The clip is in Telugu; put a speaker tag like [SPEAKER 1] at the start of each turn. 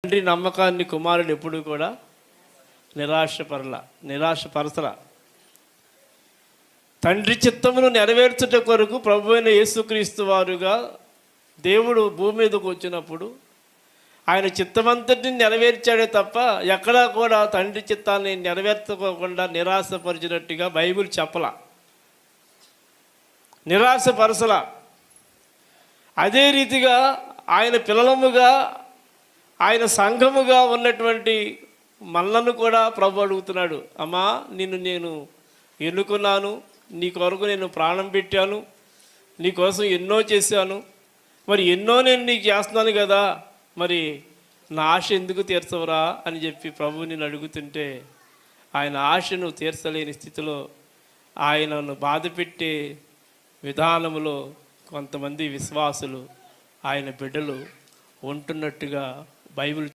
[SPEAKER 1] తండ్రి నమ్మకాన్ని కుమారుడు ఎప్పుడు కూడా నిరాశపరచల. తండ్రి చిత్తమును నెరవేర్చుట కొరకు ప్రభు అయిన యేసుక్రీస్తు వారుగా దేవుడు భూమి మీదకు వచ్చినప్పుడు ఆయన చిత్తమంతటిని నెరవేర్చాడే తప్ప ఎక్కడా కూడా తండ్రి చిత్తాన్ని నెరవేర్చుకోకుండా నిరాశపరిచినట్టుగా బైబిల్ చెప్పలా, నిరాశపరచల. అదే రీతిగా ఆయన పిల్లలముగా ఆయన సంఘముగా ఉన్నటువంటి మనలను కూడా ప్రభు అడుగుతున్నాడు, అమ్మా నిన్ను నేను ఎన్నుకున్నాను, నీ కొరకు నేను ప్రాణం పెట్టాను, నీ కోసం ఎన్నో చేశాను, మరి ఎన్నో నేను నీకు చేస్తున్నాను కదా, మరి నా ఆశ ఎందుకు తీర్చవరా అని చెప్పి ప్రభు నేను అడుగుతుంటే ఆయన ఆశను తీర్చలేని స్థితిలో ఆయనను బాధపెట్టే విధానంలో కొంతమంది విశ్వాసులు ఆయన బిడ్డలు ఉంటున్నట్టుగా బైబిల్